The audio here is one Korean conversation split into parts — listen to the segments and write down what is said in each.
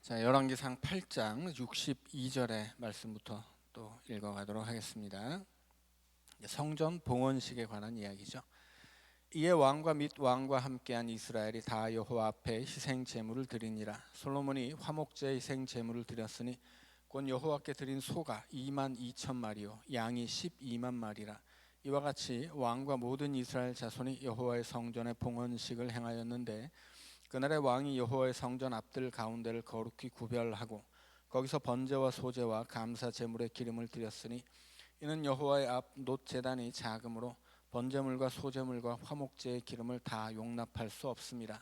자, 열왕기상 8장 62절의 말씀부터 또 읽어가도록 하겠습니다. 성전 봉헌식에 관한 이야기죠. 이에 왕과 및 왕과 함께한 이스라엘이 다 여호와 앞에 희생 제물을 드리니라. 솔로몬이 화목제 희생 제물을 드렸으니 곧 여호와께 드린 소가 2만 2천 마리요 양이 12만 마리라. 이와 같이 왕과 모든 이스라엘 자손이 여호와의 성전에 봉헌식을 행하였는데, 그날에 왕이 여호와의 성전 앞들 가운데를 거룩히 구별하고 거기서 번제와 소제와 감사 제물의 기름을 드렸으니, 이는 여호와의 앞 놋 제단이 작으므로 번제물과 소제물과 화목제의 기름을 다 용납할 수 없습니다.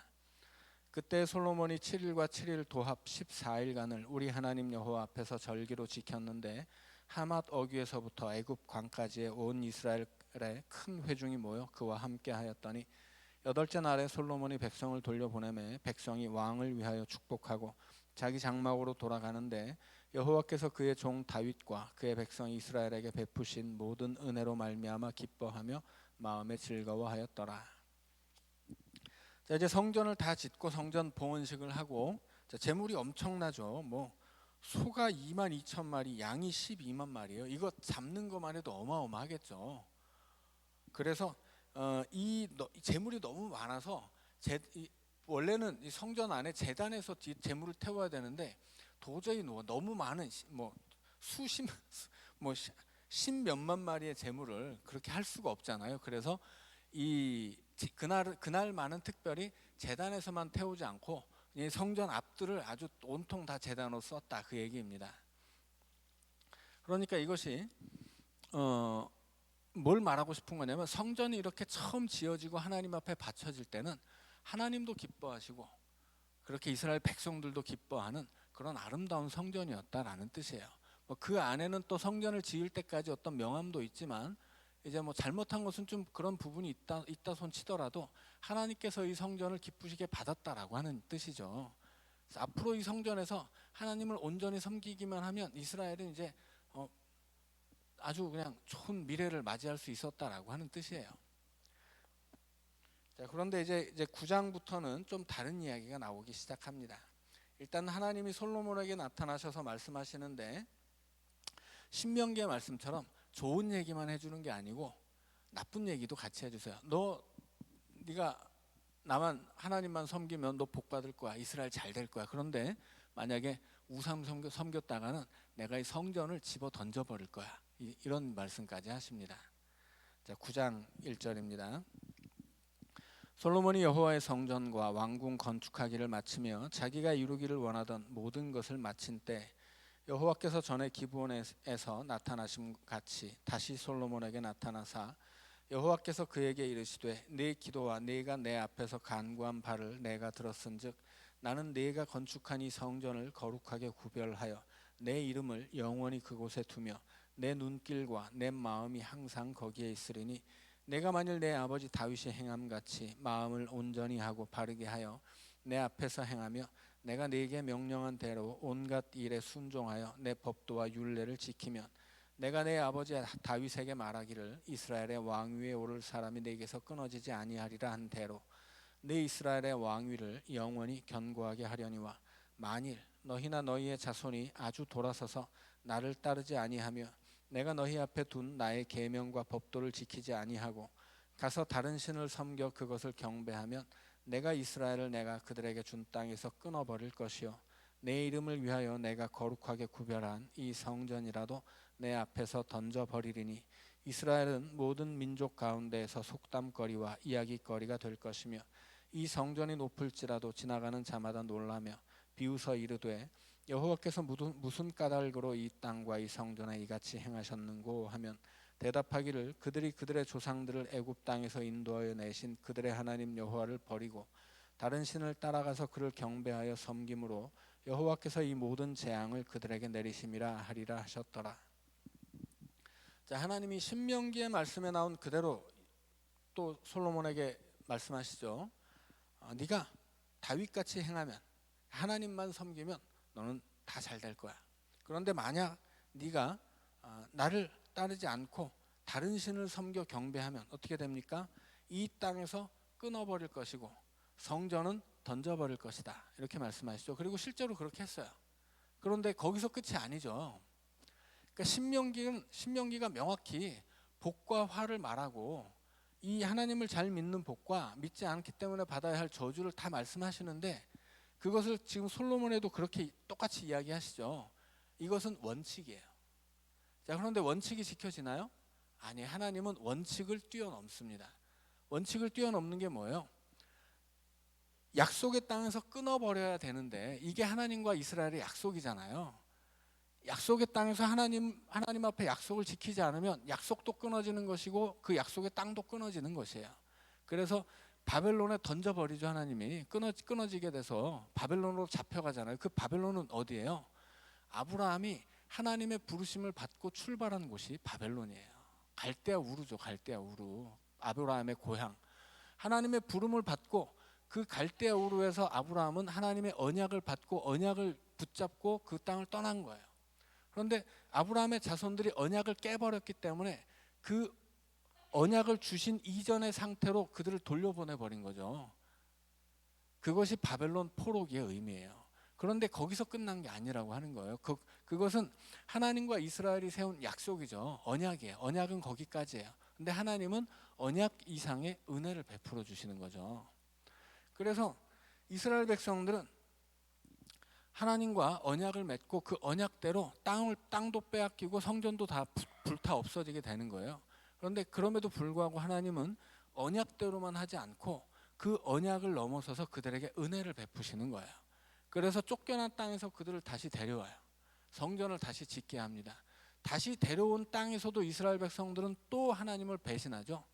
그때 솔로몬이 7일과 7일 도합 14일간을 우리 하나님 여호와 앞에서 절기로 지켰는데, 하맛 어귀에서부터 애굽 광까지의 온 이스라엘의 큰 회중이 모여 그와 함께 하였더니, 여덟째 날에 솔로몬이 백성을 돌려보내매 백성이 왕을 위하여 축복하고 자기 장막으로 돌아가는데, 여호와께서 그의 종 다윗과 그의 백성 이스라엘에게 베푸신 모든 은혜로 말미암아 기뻐하며 마음에 즐거워하였더라. 자, 이제 성전을 다 짓고 성전 봉헌식을 하고, 자, 재물이 엄청나죠. 소가 2만 2천 마리, 양이 12만 마리예요. 이거 잡는 것만 해도 어마어마하겠죠. 그래서 이 재물이 너무 많아서 원래는 이 성전 안에 제단에서 재물을 태워야 되는데, 도저히 너무 많은 수십 십몇만 마리의 재물을 그렇게 할 수가 없잖아요. 그래서 그날만은 특별히 제단에서만 태우지 않고 이 성전 앞들을 아주 온통 다 제단으로 썼다, 그 얘기입니다. 그러니까 이것이 뭘 말하고 싶은 거냐면, 성전이 이렇게 처음 지어지고 하나님 앞에 바쳐질 때는 하나님도 기뻐하시고 그렇게 이스라엘 백성들도 기뻐하는 그런 아름다운 성전이었다라는 뜻이에요. 그 안에는 또 성전을 지을 때까지 어떤 명암도 있지만, 이제 잘못한 것은 좀 그런 부분이 있다 손 치더라도 하나님께서 이 성전을 기쁘시게 받았다라고 하는 뜻이죠. 그래서 앞으로 이 성전에서 하나님을 온전히 섬기기만 하면 이스라엘은 이제 아주 그냥 좋은 미래를 맞이할 수 있었다라고 하는 뜻이에요. 자, 그런데 이제 9장부터는 좀 다른 이야기가 나오기 시작합니다. 일단 하나님이 솔로몬에게 나타나셔서 말씀하시는데, 신명기의 말씀처럼 좋은 얘기만 해주는 게 아니고 나쁜 얘기도 같이 해주세요. 네가 나만 하나님만 섬기면 너 복 받을 거야. 이스라엘 잘 될 거야. 그런데 만약에 우상 섬겼다가는 내가 이 성전을 집어 던져버릴 거야. 이런 말씀까지 하십니다. 자, 9장 1절입니다. 솔로몬이 여호와의 성전과 왕궁 건축하기를 마치며 자기가 이루기를 원하던 모든 것을 마친 때, 여호와께서 전에 기브온에서 나타나심 같이 다시 솔로몬에게 나타나사 여호와께서 그에게 이르시되, 네 기도와 네가 내 앞에서 간구한 바를 내가 들었은즉 나는 네가 건축한 이 성전을 거룩하게 구별하여 내 이름을 영원히 그곳에 두며 내 눈길과 내 마음이 항상 거기에 있으리니, 내가 만일 내 아버지 다윗이 행함같이 마음을 온전히 하고 바르게 하여 내 앞에서 행하며 내가 네게 명령한 대로 온갖 일에 순종하여 내 법도와 율례를 지키면, 내가 내 아버지 다윗에게 말하기를 이스라엘의 왕위에 오를 사람이 네게서 끊어지지 아니하리라 한 대로 네 이스라엘의 왕위를 영원히 견고하게 하려니와, 만일 너희나 너희의 자손이 아주 돌아서서 나를 따르지 아니하며 내가 너희 앞에 둔 나의 계명과 법도를 지키지 아니하고 가서 다른 신을 섬겨 그것을 경배하면, 내가 이스라엘을 내가 그들에게 준 땅에서 끊어버릴 것이요 내 이름을 위하여 내가 거룩하게 구별한 이 성전이라도 내 앞에서 던져버리리니, 이스라엘은 모든 민족 가운데에서 속담거리와 이야기거리가 될 것이며, 이 성전이 높을지라도 지나가는 자마다 놀라며 비웃어 이르되, 여호와께서 무슨 까닭으로 이 땅과 이 성전에 이같이 행하셨는고 하면, 대답하기를 그들이 그들의 조상들을 애굽 땅에서 인도하여 내신 그들의 하나님 여호와를 버리고 다른 신을 따라가서 그를 경배하여 섬김으로 여호와께서 이 모든 재앙을 그들에게 내리심이라 하리라 하셨더라. 자, 하나님이 신명기의 말씀에 나온 그대로 또 솔로몬에게 말씀하시죠. 네가 다윗같이 행하면, 하나님만 섬기면 너는 다 잘 될 거야. 그런데 만약 네가 나를 따르지 않고 다른 신을 섬겨 경배하면 어떻게 됩니까? 이 땅에서 끊어버릴 것이고 성전은 던져버릴 것이다 이렇게 말씀하시죠. 그리고 실제로 그렇게 했어요. 그런데 거기서 끝이 아니죠. 그러니까 신명기가 명확히 복과 화를 말하고 이 하나님을 잘 믿는 복과 믿지 않기 때문에 받아야 할 저주를 다 말씀하시는데 그것을 지금 솔로몬에도 그렇게 똑같이 이야기하시죠. 이것은 원칙이에요. 자, 그런데 원칙이 지켜지나요? 아니, 하나님은 원칙을 뛰어넘습니다. 원칙을 뛰어넘는 게 뭐예요? 약속의 땅에서 끊어버려야 되는데 이게 하나님과 이스라엘의 약속이잖아요. 약속의 땅에서 하나님 앞에 약속을 지키지 않으면 약속도 끊어지는 것이고 그 약속의 땅도 끊어지는 것이에요. 그래서 바벨론에 던져버리죠. 하나님이 끊어지게 돼서 바벨론으로 잡혀가잖아요. 그 바벨론은 어디예요? 아브라함이 하나님의 부르심을 받고 출발한 곳이 바벨론이에요. 갈대아 우르죠. 갈대아 우르, 아브라함의 고향. 하나님의 부름을 받고 그 갈대아 우르에서 아브라함은 하나님의 언약을 받고 언약을 붙잡고 그 땅을 떠난 거예요. 그런데 아브라함의 자손들이 언약을 깨버렸기 때문에 그 언약을 주신 이전의 상태로 그들을 돌려보내버린 거죠. 그것이 바벨론 포로기의 의미예요. 그런데 거기서 끝난 게 아니라고 하는 거예요. 그것은 하나님과 이스라엘이 세운 약속이죠. 언약이에요. 언약은 거기까지예요. 근데 하나님은 언약 이상의 은혜를 베풀어 주시는 거죠. 그래서 이스라엘 백성들은 하나님과 언약을 맺고 그 언약대로 땅도 빼앗기고 성전도 다 불타 없어지게 되는 거예요. 그런데 그럼에도 불구하고 하나님은 언약대로만 하지 않고 그 언약을 넘어서서 그들에게 은혜를 베푸시는 거예요. 그래서 쫓겨난 땅에서 그들을 다시 데려와요. 성전을 다시 짓게 합니다. 다시 데려온 땅에서도 이스라엘 백성들은 또 하나님을 배신하죠.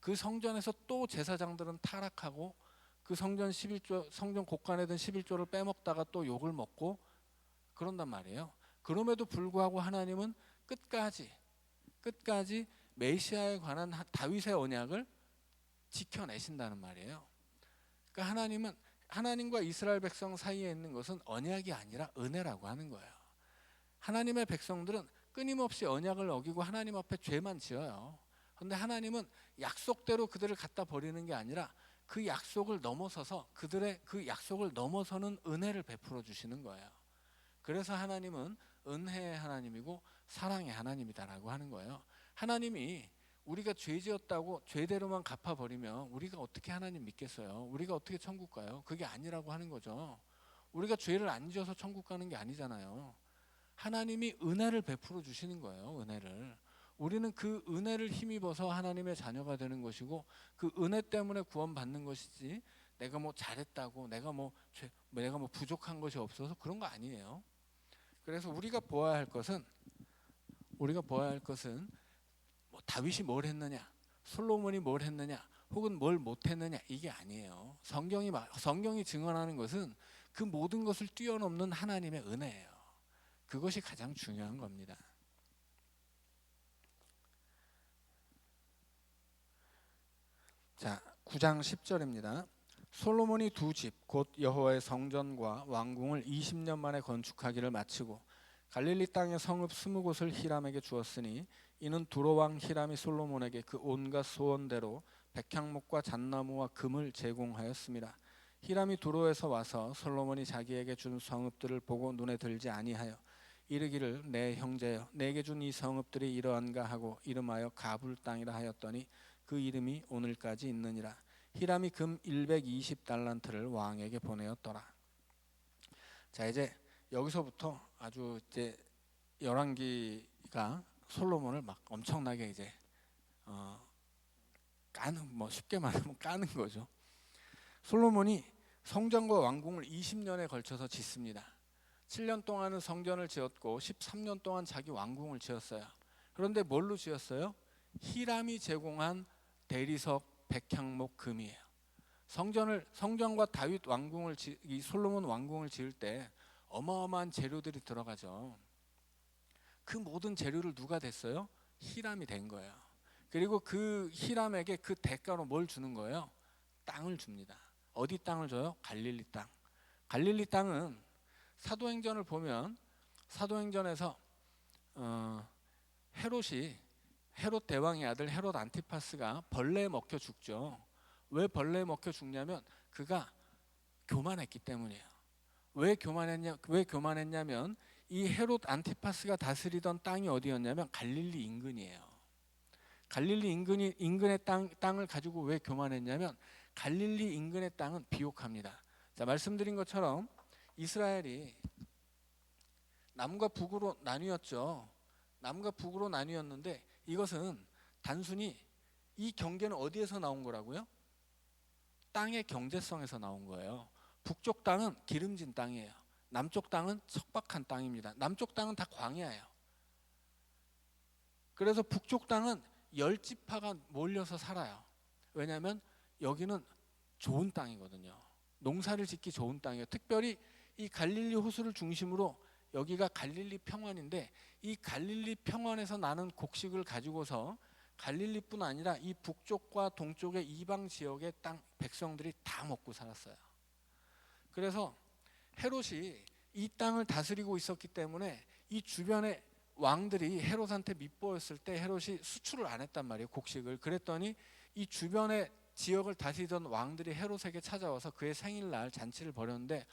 그 성전에서 또 제사장들은 타락하고 그 성전 곡간에 든 11조를 빼먹다가 또 욕을 먹고 그런단 말이에요. 그럼에도 불구하고 하나님은 끝까지 메시아에 관한 다윗의 언약을 지켜내신다는 말이에요. 그러니까 하나님은 하나님과 이스라엘 백성 사이에 있는 것은 언약이 아니라 은혜라고 하는 거예요. 하나님의 백성들은 끊임없이 언약을 어기고 하나님 앞에 죄만 지어요. 그런데 하나님은 약속대로 그들을 갖다 버리는 게 아니라 그 약속을 넘어서서 그들의 그 약속을 넘어서는 은혜를 베풀어 주시는 거예요. 그래서 하나님은 은혜의 하나님이고 사랑의 하나님이다라고 하는 거예요. 하나님이 우리가 죄 지었다고 죄대로만 갚아버리면 우리가 어떻게 하나님 믿겠어요? 우리가 어떻게 천국 가요? 그게 아니라고 하는 거죠. 우리가 죄를 안 지어서 천국 가는 게 아니잖아요. 하나님이 은혜를 베풀어 주시는 거예요. 은혜를. 우리는 그 은혜를 힘입어서 하나님의 자녀가 되는 것이고 그 은혜 때문에 구원받는 것이지 내가 뭐 잘했다고 내가 뭐 부족한 것이 없어서 그런 거 아니에요. 그래서 우리가 보아야 할 것은 뭐 다윗이 뭘 했느냐, 솔로몬이 뭘 했느냐, 혹은 뭘 못했느냐 이게 아니에요. 성경이 증언하는 것은 그 모든 것을 뛰어넘는 하나님의 은혜예요. 그것이 가장 중요한 겁니다. 자, 9장 10절입니다. 솔로몬이 두 집 곧 여호와의 성전과 왕궁을 20년 만에 건축하기를 마치고 갈릴리 땅의 성읍 20곳을 히람에게 주었으니 이는 두로 왕 히람이 솔로몬에게 그 온갖 소원대로 백향목과 잣나무와 금을 제공하였습니다. 히람이 두로에서 와서 솔로몬이 자기에게 준 성읍들을 보고 눈에 들지 아니하여 이르기를 내 형제여 내게 준 이 성읍들이 이러한가 하고 이름하여 가불 땅이라 하였더니 그 이름이 오늘까지 있느니라. 히람이 금 120달란트를 왕에게 보내었더라. 자, 이제 여기서부터 아주 이제 열왕기가 솔로몬을 막 엄청나게 이제 까는, 뭐 쉽게 말하면 까는 거죠. 솔로몬이 성전과 왕궁을 20년에 걸쳐서 짓습니다. 7년 동안은 성전을 지었고 13년 동안 자기 왕궁을 지었어요. 그런데 뭘로 지었어요? 히람이 제공한 대리석, 백향목, 금이에요. 성전과 다윗 왕궁을 이 솔로몬 왕궁을 지을 때 어마어마한 재료들이 들어가죠. 그 모든 재료를 누가 댔어요? 히람이 댄 거예요. 그리고 그 히람에게 그 대가로 뭘 주는 거예요? 땅을 줍니다. 어디 땅을 줘요? 갈릴리 땅. 갈릴리 땅은 사도행전을 보면 사도행전에서 헤롯 대왕의 아들 헤롯 안티파스가 벌레에 먹혀 죽죠. 왜 벌레에 먹혀 죽냐면 그가 교만했기 때문이에요. 왜 교만했냐면 이 헤롯 안티파스가 다스리던 땅이 어디였냐면 갈릴리 인근이에요. 갈릴리 인근의 땅을 가지고 왜 교만했냐면 갈릴리 인근의 땅은 비옥합니다. 자, 말씀드린 것처럼 이스라엘이 남과 북으로 나뉘었죠. 남과 북으로 나뉘었는데 이것은 단순히 이 경계는 어디에서 나온 거라고요? 땅의 경제성에서 나온 거예요. 북쪽 땅은 기름진 땅이에요. 남쪽 땅은 척박한 땅입니다. 남쪽 땅은 다 광야예요. 그래서 북쪽 땅은 10지파가 몰려서 살아요. 왜냐하면 여기는 좋은 땅이거든요. 농사를 짓기 좋은 땅이에요. 특별히 이 갈릴리 호수를 중심으로 여기가 갈릴리 평원인데 이 갈릴리 평원에서 나는 곡식을 가지고서 갈릴리뿐 아니라 이 북쪽과 동쪽의 이방 지역의 땅 백성들이 다 먹고 살았어요. 그래서 헤롯이 이 땅을 다스리고 있었기 때문에 이 주변의 왕들이 헤롯한테 밉보였을 때 헤롯이 수출을 안 했단 말이에요. 곡식을. 그랬더니 이 주변의 지역을 다스리던 왕들이 헤롯에게 찾아와서 그의 생일날 잔치를 벌였는데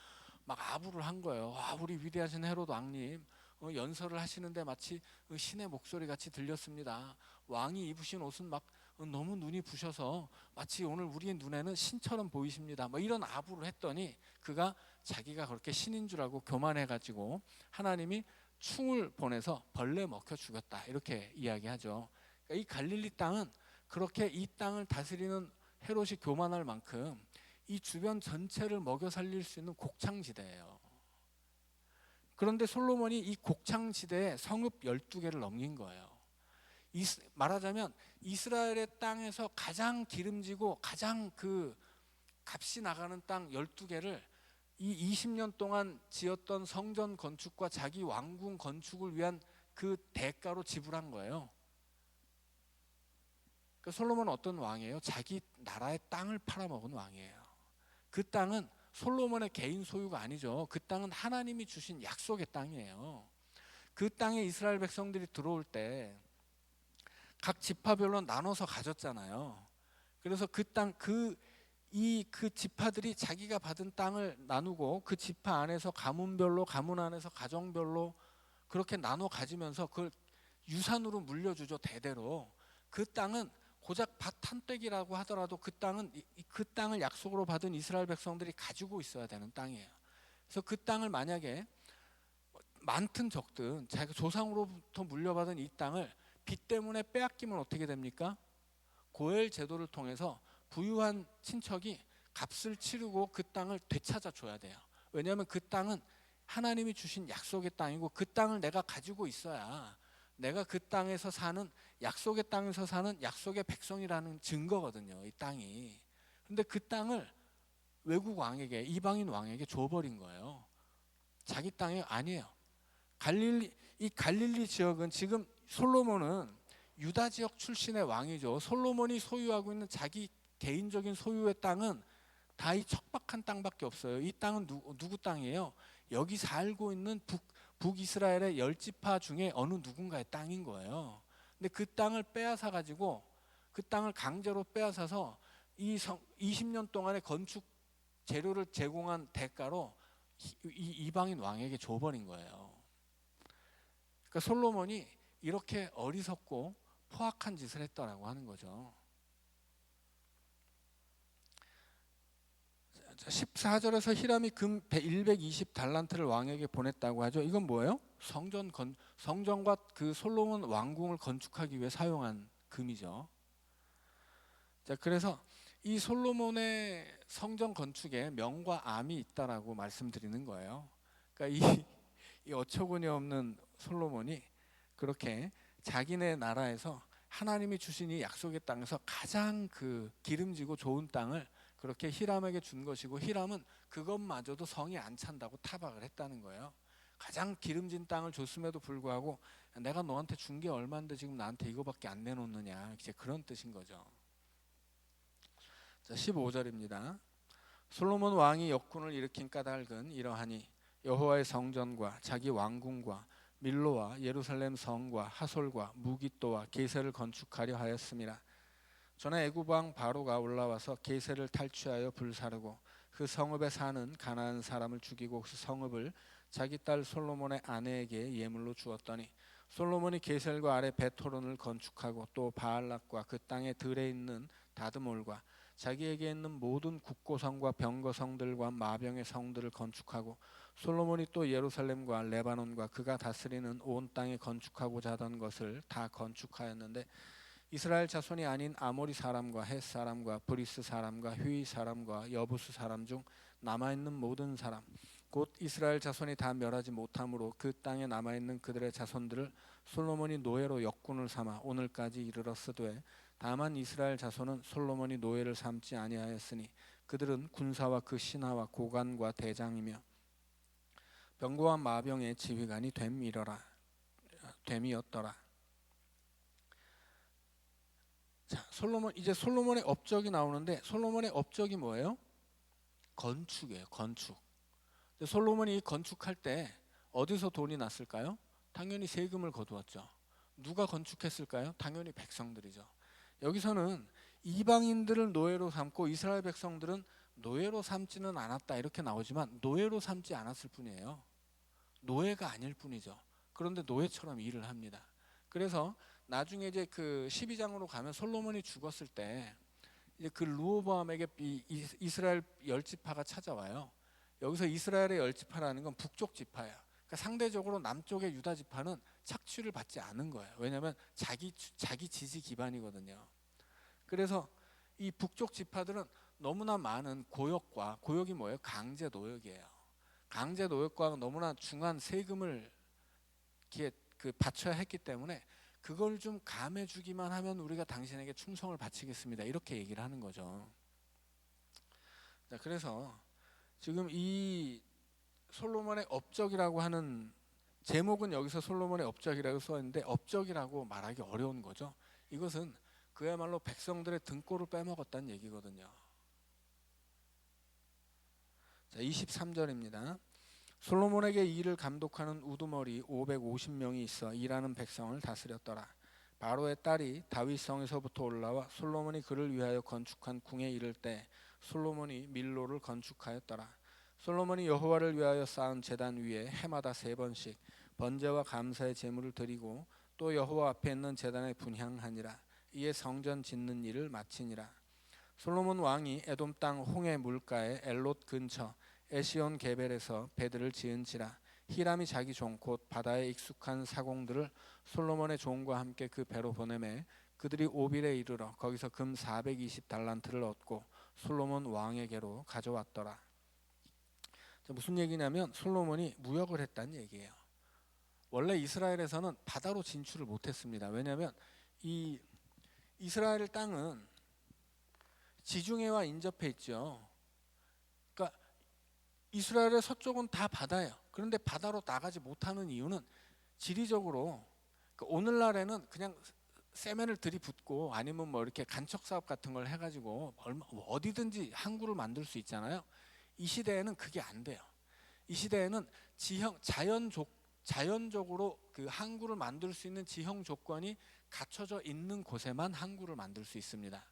막 아부를 한 거예요. 우리 위대하신 헤롯 왕님 연설을 하시는데 마치 신의 목소리 같이 들렸습니다. 왕이 입으신 옷은 막 너무 눈이 부셔서 마치 오늘 우리의 눈에는 신처럼 보이십니다. 뭐 이런 아부를 했더니 그가 자기가 그렇게 신인 줄 알고 교만해가지고 하나님이 충을 보내서 벌레 먹혀 죽였다 이렇게 이야기하죠. 그러니까 이 갈릴리 땅은 그렇게 이 땅을 다스리는 헤롯이 교만할 만큼 이 주변 전체를 먹여 살릴 수 있는 곡창지대예요. 그런데 솔로몬이 이 곡창지대에 성읍 12개를 넘긴 거예요. 말하자면 이스라엘의 땅에서 가장 기름지고 가장 그 값이 나가는 땅 12개를 이 20년 동안 지었던 성전 건축과 자기 왕궁 건축을 위한 그 대가로 지불한 거예요. 그러니까 솔로몬은 어떤 왕이에요? 자기 나라의 땅을 팔아먹은 왕이에요. 그 땅은 솔로몬의 개인 소유가 아니죠. 그 땅은 하나님이 주신 약속의 땅이에요. 그 땅에 이스라엘 백성들이 들어올 때 각 지파별로 나눠서 가졌잖아요. 그래서 그 땅, 그 지파들이 자기가 받은 땅을 나누고 그 지파 안에서 가문 안에서 가정별로 그렇게 나눠 가지면서 그걸 유산으로 물려주죠. 대대로. 그 땅은 고작 밭 한 떼기라고 하더라도 그 땅을 약속으로 받은 이스라엘 백성들이 가지고 있어야 되는 땅이에요. 그래서 그 땅을 만약에 많든 적든 자기 조상으로부터 물려받은 이 땅을 빚 때문에 빼앗기면 어떻게 됩니까? 고엘 제도를 통해서 부유한 친척이 값을 치르고 그 땅을 되찾아 줘야 돼요. 왜냐하면 그 땅은 하나님이 주신 약속의 땅이고 그 땅을 내가 가지고 있어야 내가 그 땅에서 사는 약속의 땅에서 사는 약속의 백성이라는 증거거든요. 이 땅이. 그런데 그 땅을 외국 왕에게 이방인 왕에게 줘버린 거예요. 자기 땅이 아니에요. 이 갈릴리 지역은 지금 솔로몬은 유다 지역 출신의 왕이죠. 솔로몬이 소유하고 있는 자기 개인적인 소유의 땅은 다 이 척박한 땅밖에 없어요. 이 땅은 누구 땅이에요? 여기 살고 있는 북이스라엘의 10지파 중에 어느 누군가의 땅인 거예요. 근데 그 땅을 빼앗아 가지고 그 땅을 강제로 빼앗아서 20년 동안의 건축 재료를 제공한 대가로 이방인 왕에게 줘버린 거예요. 그러니까 솔로몬이 이렇게 어리석고 포악한 짓을 했다라고 하는 거죠. 14절에서 히람이 금 120달란트를 왕에게 보냈다고 하죠. 이건 뭐예요? 성전과 그 솔로몬 왕궁을 건축하기 위해 사용한 금이죠. 자, 그래서 이 솔로몬의 성전 건축에 명과 암이 있다라고 말씀드리는 거예요. 그러니까 이 어처구니 없는 솔로몬이 그렇게 자기네 나라에서 하나님이 주신 이 약속의 땅에서 가장 그 기름지고 좋은 땅을 그렇게 히람에게 준 것이고 히람은 그것마저도 성이 안 찬다고 타박을 했다는 거예요. 가장 기름진 땅을 줬음에도 불구하고 내가 너한테 준 게 얼마인데 지금 나한테 이거밖에 안 내놓느냐, 이제 그런 뜻인 거죠. 자, 15절입니다. 솔로몬 왕이 역군을 일으킨 까닭은 이러하니 여호와의 성전과 자기 왕궁과 밀로와 예루살렘 성과 하솔과 무깃도와 게셀을 건축하려 하였습니다. 전에 애굽 왕 바로가 올라와서 게셀을 탈취하여 불사르고 그 성읍에 사는 가나안 사람을 죽이고 그 성읍을 자기 딸 솔로몬의 아내에게 예물로 주었더니 솔로몬이 게셀과 아래 베토론을 건축하고 또 바알락과 그 땅에 들에 있는 다드몰과 자기에게 있는 모든 국고성과 병거성들과 마병의 성들을 건축하고 솔로몬이 또 예루살렘과 레바논과 그가 다스리는 온 땅에 건축하고자 하던 것을 다 건축하였는데 이스라엘 자손이 아닌 아모리 사람과 헷 사람과 브리스 사람과 휘 사람과 여부스 사람 중 남아있는 모든 사람 곧 이스라엘 자손이 다 멸하지 못함으로 그 땅에 남아있는 그들의 자손들을 솔로몬이 노예로 역군을 삼아 오늘까지 이르렀으되 다만 이스라엘 자손은 솔로몬이 노예를 삼지 아니하였으니 그들은 군사와 그 신하와 고관과 대장이며 병거와 마병의 지휘관이 됨이었더라. 자, 이제 솔로몬의 업적이 나오는데 솔로몬의 업적이 뭐예요? 건축이에요. 건축. 솔로몬이 건축할 때 어디서 돈이 났을까요? 당연히 세금을 거두었죠. 누가 건축했을까요? 당연히 백성들이죠. 여기서는 이방인들을 노예로 삼고 이스라엘 백성들은 노예로 삼지는 않았다 이렇게 나오지만 노예로 삼지 않았을 뿐이에요. 노예가 아닐 뿐이죠. 그런데 노예처럼 일을 합니다. 그래서 나중에 이제 그 12장으로 가면 솔로몬이 죽었을 때 이제 그 르호보암에게 이스라엘 열지파가 찾아와요. 여기서 이스라엘의 열지파라는 건 북쪽 지파예요. 그러니까 상대적으로 남쪽의 유다 지파는 착취를 받지 않은 거예요. 왜냐하면 자기 지지 기반이거든요. 그래서 이 북쪽 지파들은 너무나 많은 고역이 뭐예요? 강제 노역이에요. 강제 노역과 너무나 중한 세금을 바쳐야 했기 때문에 그걸 좀 감해주기만 하면 우리가 당신에게 충성을 바치겠습니다. 이렇게 얘기를 하는 거죠. 자, 그래서 지금 이 솔로몬의 업적이라고 하는 제목은 여기서 솔로몬의 업적이라고 써있는데 업적이라고 말하기 어려운 거죠. 이것은 그야말로 백성들의 등골을 빼먹었다는 얘기거든요. 자, 23절입니다. 솔로몬에게 일을 감독하는 우두머리 550명이 있어 일하는 백성을 다스렸더라. 바로의 딸이 다윗성에서부터 올라와 솔로몬이 그를 위하여 건축한 궁에 이를 때 솔로몬이 밀로를 건축하였더라. 솔로몬이 여호와를 위하여 쌓은 제단 위에 해마다 3번씩 번제와 감사의 제물을 드리고 또 여호와 앞에 있는 제단에 분향하니라. 이에 성전 짓는 일을 마치니라. 솔로몬 왕이 에돔 땅 홍해 물가의 엘롯 근처 에시온 게벨에서 배들을 지은지라. 히람이 자기 종 곧 바다에 익숙한 사공들을 솔로몬의 종과 함께 그 배로 보내매 그들이 오빌에 이르러 거기서 금 420달란트를 얻고 솔로몬 왕에게로 가져왔더라. 무슨 얘기냐면 솔로몬이 무역을 했다는 얘기예요. 원래 이스라엘에서는 바다로 진출을 못했습니다. 왜냐하면 이 이스라엘 땅은 지중해와 인접해 있죠. 그러니까 이스라엘의 서쪽은 다 바다예요. 그런데 바다로 나가지 못하는 이유는 지리적으로 오늘날에는 그냥 세면을 들이붓고 아니면 뭐 이렇게 간척 사업 같은 걸 해가지고 어디든지 항구를 만들 수 있잖아요. 이 시대에는 그게 안 돼요. 이 시대에는 자연적으로 그 항구를 만들 수 있는 지형 조건이 갖춰져 있는 곳에만 항구를 만들 수 있습니다.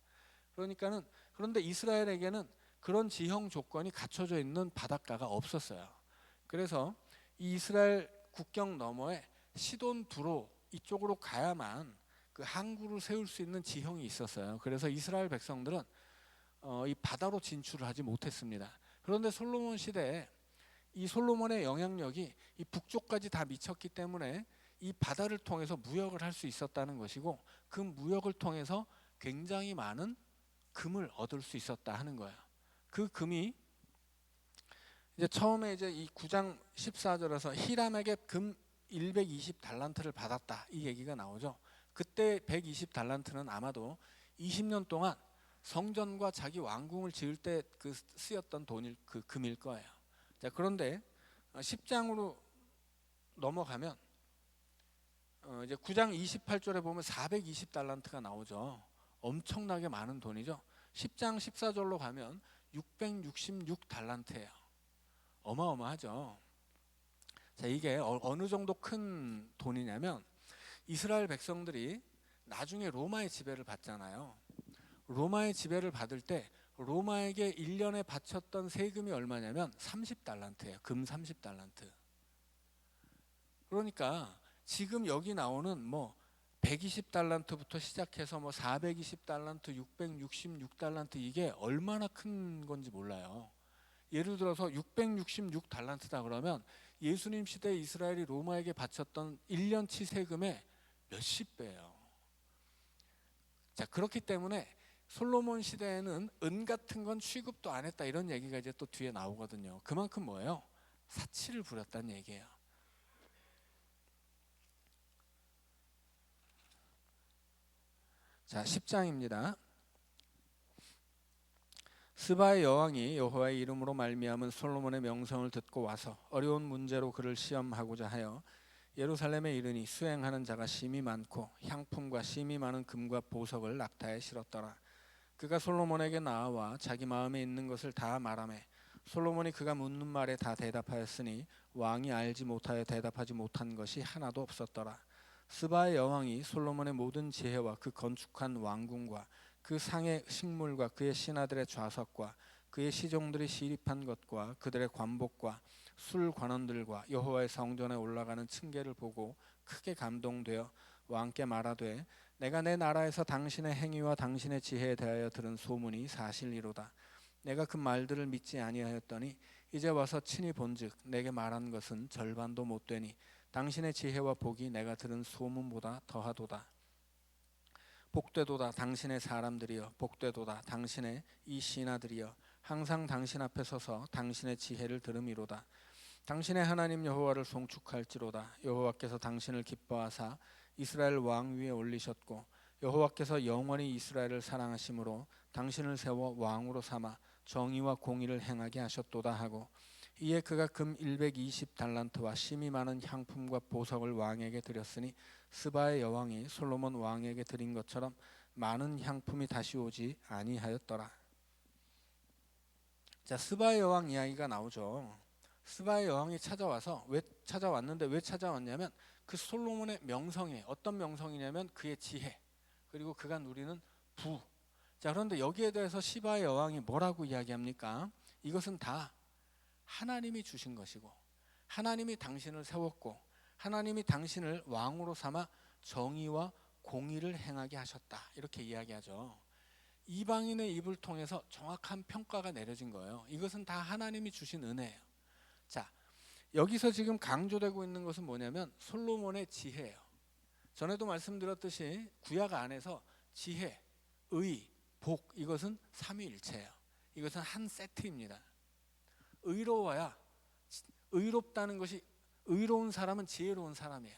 그런데 이스라엘에게는 그런 지형 조건이 갖춰져 있는 바닷가가 없었어요. 그래서 이 이스라엘 국경 너머에 시돈 두로 이쪽으로 가야만 그 항구를 세울 수 있는 지형이 있었어요. 그래서 이스라엘 백성들은 이 바다로 진출을 하지 못했습니다. 그런데 솔로몬 시대에 이 솔로몬의 영향력이 이 북쪽까지 다 미쳤기 때문에 이 바다를 통해서 무역을 할 수 있었다는 것이고 그 무역을 통해서 굉장히 많은 금을 얻을 수 있었다 하는 거예요. 그 금이 이제 처음에 이제 이 9장 14절에서 히람에게 금 120달란트를 받았다 이 얘기가 나오죠. 그때 120달란트는 아마도 20년 동안 성전과 자기 왕궁을 지을 때 그 쓰였던 그 금일 거예요. 자, 그런데 10장으로 넘어가면 이제 9장 28절에 보면 420달란트가 나오죠. 엄청나게 많은 돈이죠. 10장 14절로 가면 666달란트예요. 어마어마하죠. 자, 이게 어느 정도 큰 돈이냐면 이스라엘 백성들이 나중에 로마의 지배를 받잖아요. 로마의 지배를 받을 때 로마에게 1년에 바쳤던 세금이 얼마냐면 30달란트예요. 금 30달란트. 그러니까 지금 여기 나오는 뭐 120달란트부터 시작해서 뭐 420달란트, 666달란트 이게 얼마나 큰 건지 몰라요. 예를 들어서 666달란트다 그러면 예수님 시대 이스라엘이 로마에게 바쳤던 1년치 세금의 몇십 배예요. 자, 그렇기 때문에 솔로몬 시대에는 은 같은 건 취급도 안 했다 이런 얘기가 이제 또 뒤에 나오거든요. 그만큼 뭐예요? 사치를 부렸다는 얘기예요. 자, 10장입니다. 스바의 여왕이 여호와의 이름으로 말미암은 솔로몬의 명성을 듣고 와서 어려운 문제로 그를 시험하고자 하여 예루살렘에 이르니 수행하는 자가 심히 많고 향품과 심히 많은 금과 보석을 낙타에 실었더라. 그가 솔로몬에게 나아와 자기 마음에 있는 것을 다 말하매 솔로몬이 그가 묻는 말에 다 대답하였으니 왕이 알지 못하여 대답하지 못한 것이 하나도 없었더라. 스바의 여왕이 솔로몬의 모든 지혜와 그 건축한 왕궁과 그 상의 식물과 그의 신하들의 좌석과 그의 시종들이 시립한 것과 그들의 관복과 술 관원들과 여호와의 성전에 올라가는 층계를 보고 크게 감동되어 왕께 말하되 내가 내 나라에서 당신의 행위와 당신의 지혜에 대하여 들은 소문이 사실이로다. 내가 그 말들을 믿지 아니하였더니 이제 와서 친히 본즉 내게 말한 것은 절반도 못되니 당신의 지혜와 복이 내가 들은 소문보다 더하도다. 복되도다 당신의 사람들이여, 복되도다 당신의 이 신하들이여, 항상 당신 앞에 서서 당신의 지혜를 들음이로다. 당신의 하나님 여호와를 송축할지로다. 여호와께서 당신을 기뻐하사 이스라엘 왕 위에 올리셨고 여호와께서 영원히 이스라엘을 사랑하심으로 당신을 세워 왕으로 삼아 정의와 공의를 행하게 하셨도다 하고, 이에 그가 금 120달란트와 심히 많은 향품과 보석을 왕에게 드렸으니 스바의 여왕이 솔로몬 왕에게 드린 것처럼 많은 향품이 다시 오지 아니하였더라. 자, 스바의 여왕 이야기가 나오죠. 스바의 여왕이 찾아와서 왜 찾아왔는데 왜 찾아왔냐면 그 솔로몬의 명성에 어떤 명성이냐면 그의 지혜 그리고 그가 누리는 부. 자, 그런데 여기에 대해서 시바의 여왕이 뭐라고 이야기합니까? 이것은 다 하나님이 주신 것이고 하나님이 당신을 세웠고 하나님이 당신을 왕으로 삼아 정의와 공의를 행하게 하셨다 이렇게 이야기하죠. 이방인의 입을 통해서 정확한 평가가 내려진 거예요. 이것은 다 하나님이 주신 은혜예요. 자, 여기서 지금 강조되고 있는 것은 뭐냐면 솔로몬의 지혜예요. 전에도 말씀드렸듯이 구약 안에서 지혜, 의, 복 이것은 삼위일체예요. 이것은 한 세트입니다. 의로워야 의롭다는 것이 의로운 사람은 지혜로운 사람이에요.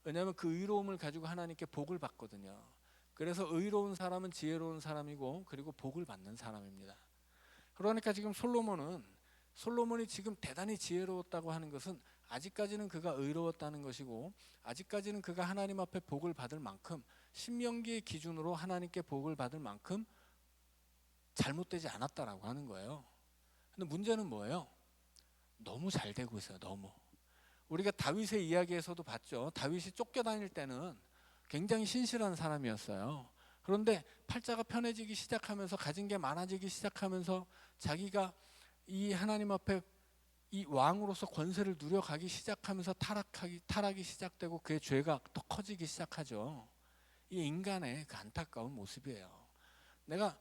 왜냐하면 그 의로움을 가지고 하나님께 복을 받거든요. 그래서 의로운 사람은 지혜로운 사람이고 그리고 복을 받는 사람입니다. 그러니까 지금 솔로몬이 지금 대단히 지혜로웠다고 하는 것은 아직까지는 그가 의로웠다는 것이고 아직까지는 그가 하나님 앞에 복을 받을 만큼 신명기의 기준으로 하나님께 복을 받을 만큼 잘못되지 않았다라고 하는 거예요. 근데 문제는 뭐예요? 너무 잘 되고 있어요. 너무. 우리가 다윗의 이야기에서도 봤죠. 다윗이 쫓겨다닐 때는 굉장히 신실한 사람이었어요. 그런데 팔자가 편해지기 시작하면서 가진 게 많아지기 시작하면서 자기가 이 하나님 앞에 이 왕으로서 권세를 누려가기 시작하면서 타락이 시작되고 그의 죄가 더 커지기 시작하죠. 이 인간의 그 안타까운 모습이에요. 내가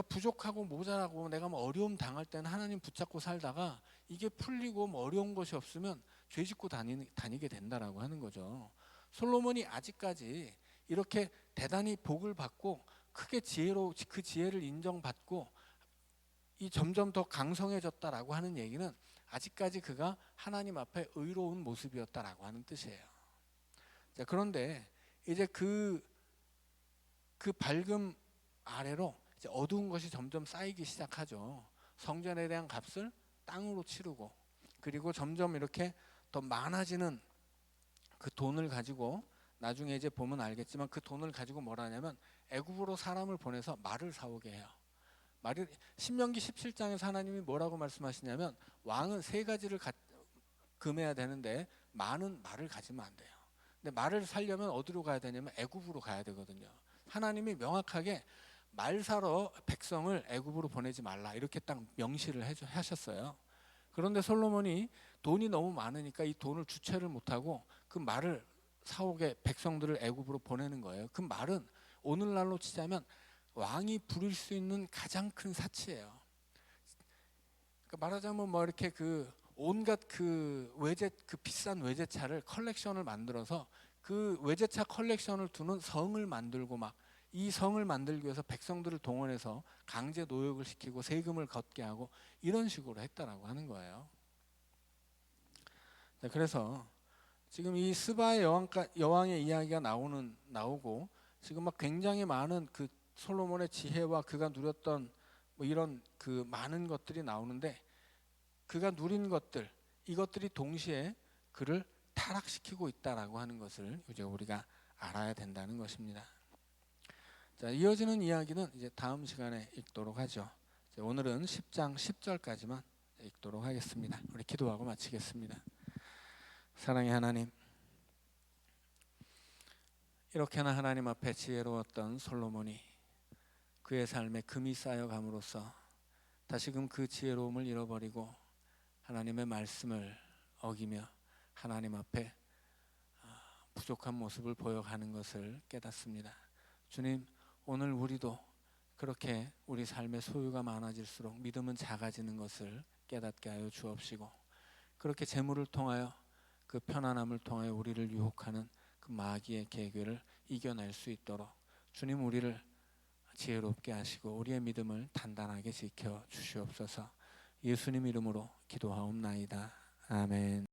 부족하고 모자라고 내가 뭐 어려움 당할 때는 하나님 붙잡고 살다가 이게 풀리고 뭐 어려운 것이 없으면 죄 짓고 다니게 된다라고 하는 거죠. 솔로몬이 아직까지 이렇게 대단히 복을 받고 크게 그 지혜를 인정받고 이 점점 더 강성해졌다라고 하는 얘기는 아직까지 그가 하나님 앞에 의로운 모습이었다라고 하는 뜻이에요. 자, 그런데 이제 그 밝음 아래로 이제 어두운 것이 점점 쌓이기 시작하죠. 성전에 대한 값을 땅으로 치르고 그리고 점점 이렇게 더 많아지는 그 돈을 가지고 나중에 이제 보면 알겠지만 그 돈을 가지고 뭘 하냐면 애굽으로 사람을 보내서 말을 사오게 해요. 신명기 17장에서 하나님이 뭐라고 말씀하시냐면 왕은 세 가지를 금해야 되는데 많은 말을 가지면 안 돼요. 근데 말을 살려면 어디로 가야 되냐면 애굽으로 가야 되거든요. 하나님이 명확하게 말 사러 백성을 애굽으로 보내지 말라 이렇게 딱 명시를 하셨어요. 그런데 솔로몬이 돈이 너무 많으니까 이 돈을 주체를 못하고 그 말을 사오게 백성들을 애굽으로 보내는 거예요. 그 말은 오늘날로 치자면 왕이 부릴 수 있는 가장 큰 사치예요. 그러니까 말하자면 뭐 이렇게 그 온갖 그 비싼 외제차를 컬렉션을 만들어서 그 외제차 컬렉션을 두는 성을 만들고 막 이 성을 만들기 위해서 백성들을 동원해서 강제 노역을 시키고 세금을 걷게 하고 이런 식으로 했다라고 하는 거예요. 그래서 지금 이 스바의 여왕의 이야기가 나오고 지금 막 굉장히 많은 그 솔로몬의 지혜와 그가 누렸던 뭐 이런 그 많은 것들이 나오는데 그가 누린 것들 이것들이 동시에 그를 타락시키고 있다라고 하는 것을 이제 우리가 알아야 된다는 것입니다. 자, 이어지는 이야기는 이제 다음 시간에 읽도록 하죠. 오늘은 10장 10절까지만 읽도록 하겠습니다. 우리 기도하고 마치겠습니다. 사랑의 하나님, 이렇게나 하나님 앞에 지혜로웠던 솔로몬이 그의 삶에 금이 쌓여감으로써 다시금 그 지혜로움을 잃어버리고 하나님의 말씀을 어기며 하나님 앞에 부족한 모습을 보여가는 것을 깨닫습니다. 주님, 오늘 우리도 그렇게 우리 삶의 소유가 많아질수록 믿음은 작아지는 것을 깨닫게 하여 주옵시고 그렇게 재물을 통하여 그 편안함을 통하여 우리를 유혹하는 그 마귀의 계획을 이겨낼 수 있도록 주님 우리를 지혜롭게 하시고 우리의 믿음을 단단하게 지켜 주시옵소서. 예수님 이름으로 기도하옵나이다. 아멘.